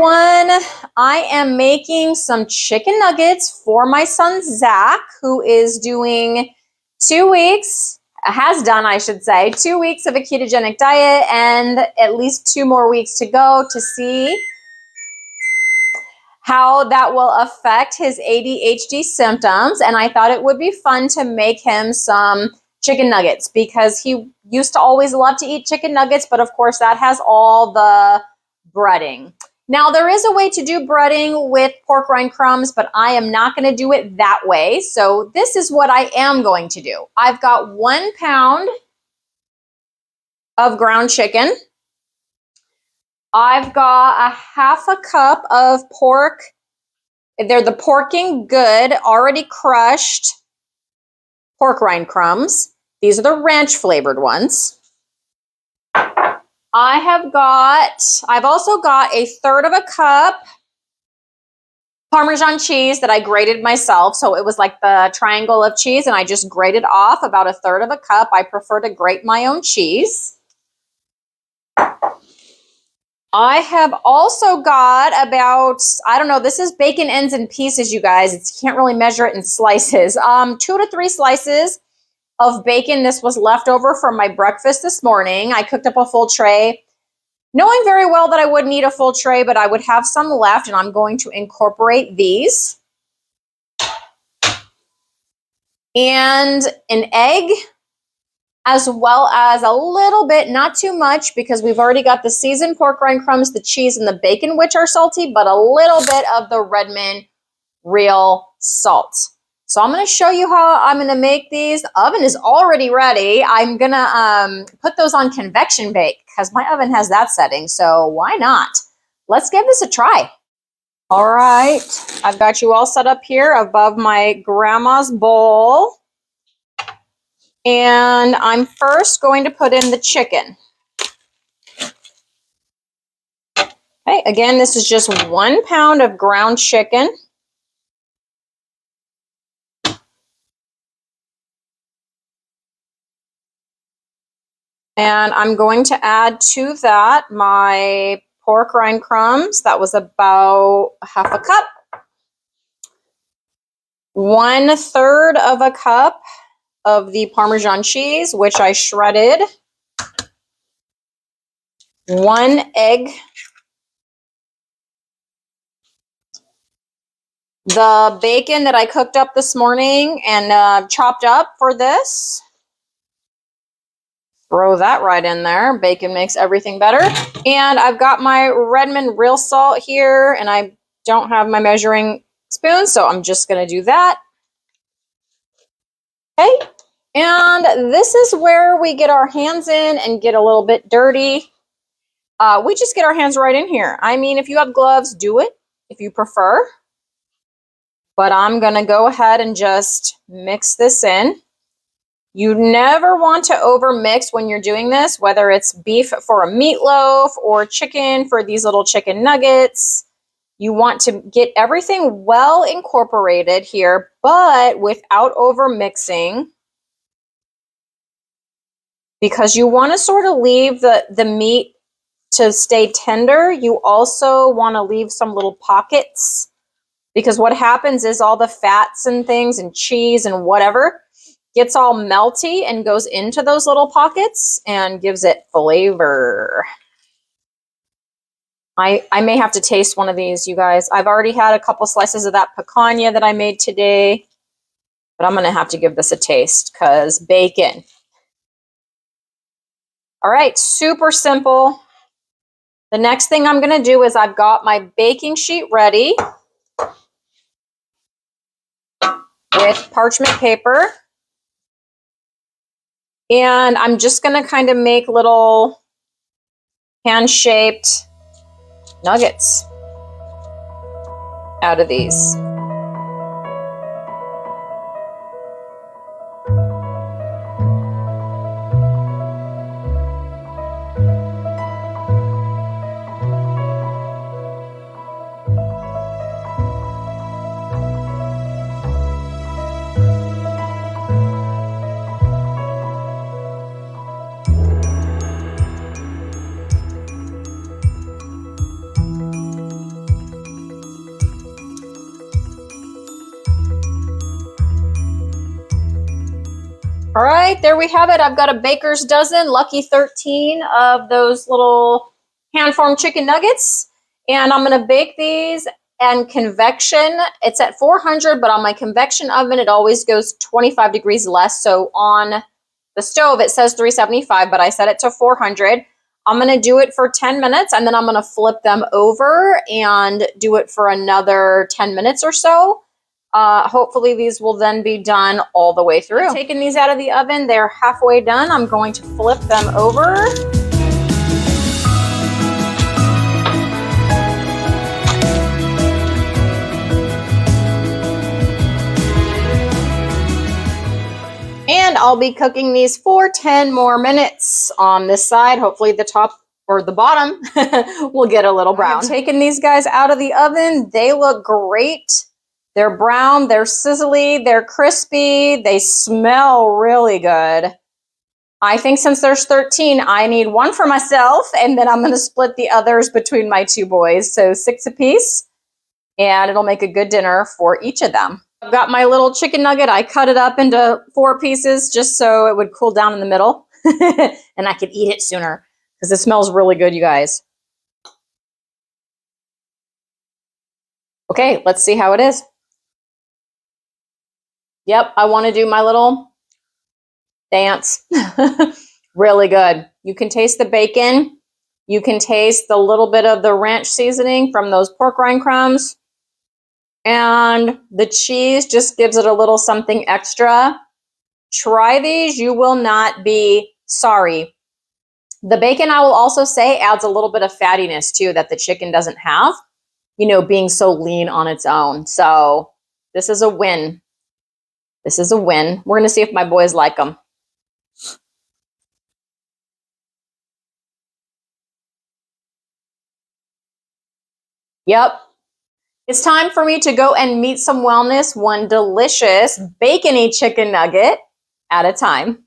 everyone. I am making some chicken nuggets for my son Zach, who is doing 2 weeks, has done, I should say, 2 weeks of a ketogenic diet and at least 2 more weeks to go to see how that will affect his ADHD symptoms. And I thought it would be fun to make him some chicken nuggets because he used to always love to eat chicken nuggets, but of course that has all the breading. Now, there is a way to do breading with pork rind crumbs, but I am not going to do it that way. So this is what I am going to do. I've got 1 pound of ground chicken. I've got a half a cup of pork. They're the Porking Good, already crushed pork rind crumbs. These are the ranch flavored ones. I've also got a third of a cup Parmesan cheese that I grated myself. So it was like the triangle of cheese and I just grated off about a third of a cup. I prefer to grate my own cheese. I have also got about, I don't know, this is bacon ends and pieces, you guys. You can't really measure it in slices. 2 to 3 slices of bacon. This was left over from my breakfast this morning. I cooked up a full tray, knowing very well that I wouldn't eat a full tray, but I would have some left, and I'm going to incorporate these. And an egg, as well as a little bit, not too much, because we've already got the seasoned pork rind crumbs, the cheese, and the bacon, which are salty, but a little bit of the Redmond real salt. So I'm going to show you how I'm going to make these. The oven is already ready. I'm going to put those on convection bake because my oven has that setting. So why not? Let's give this a try. All right. I've got you all set up here above my grandma's bowl. And I'm first going to put in the chicken. Okay, again, this is just 1 pound of ground chicken. And I'm going to add to that my pork rind crumbs. That was about half a cup. 1/3 of a cup of the Parmesan cheese, which I shredded. 1 egg. The bacon that I cooked up this morning and chopped up for this. Throw that right in there. Bacon makes everything better. And I've got my Redmond real salt here, and I don't have my measuring spoon, so I'm just going to do that. Okay. And this is where we get our hands in and get a little bit dirty. We just get our hands right in here. I mean, if you have gloves, do it if you prefer. But I'm going to go ahead and just mix this in. You never want to overmix when you're doing this, whether it's beef for a meatloaf or chicken for these little chicken nuggets. You want to get everything well incorporated here, but without overmixing, because you want to sort of leave the meat to stay tender. You also want to leave some little pockets, because what happens is all the fats and things and cheese and whatever gets all melty and goes into those little pockets and gives it flavor. I may have to taste one of these, you guys. I've already had a couple slices of that picanha that I made today, but I'm going to have to give this a taste because bacon. All right, super simple. The next thing I'm going to do is I've got my baking sheet ready with parchment paper. And I'm just going to kind of make little hand-shaped nuggets out of these. All right, there we have it. I've got a baker's dozen, lucky 13 of those little hand-formed chicken nuggets. And I'm going to bake these and convection. It's at 400, but on my convection oven, it always goes 25 degrees less. So on the stove, it says 375, but I set it to 400. I'm going to do it for 10 minutes, and then I'm going to flip them over and do it for another 10 minutes or so. Hopefully these will then be done all the way through. Taking these out of the oven, they're halfway done. I'm going to flip them over. And I'll be cooking these for 10 more minutes on this side. Hopefully the top or the bottom will get a little brown. I'm taking these guys out of the oven. They look great. They're brown, they're sizzly, they're crispy, they smell really good. I think since there's 13, I need one for myself, and then I'm going to split the others between my two boys. So 6 apiece, and it'll make a good dinner for each of them. I've got my little chicken nugget. I cut it up into 4 pieces just so it would cool down in the middle, and I could eat it sooner because it smells really good, you guys. Okay, let's see how it is. Yep, I want to do my little dance. Really good. You can taste the bacon. You can taste the little bit of the ranch seasoning from those pork rind crumbs. And the cheese just gives it a little something extra. Try these. You will not be sorry. The bacon, I will also say, adds a little bit of fattiness too that the chicken doesn't have, you know, being so lean on its own. So this is a win. This is a win. We're going to see if my boys like them. Yep. It's time for me to go and meet some wellness, one delicious bacony chicken nugget at a time.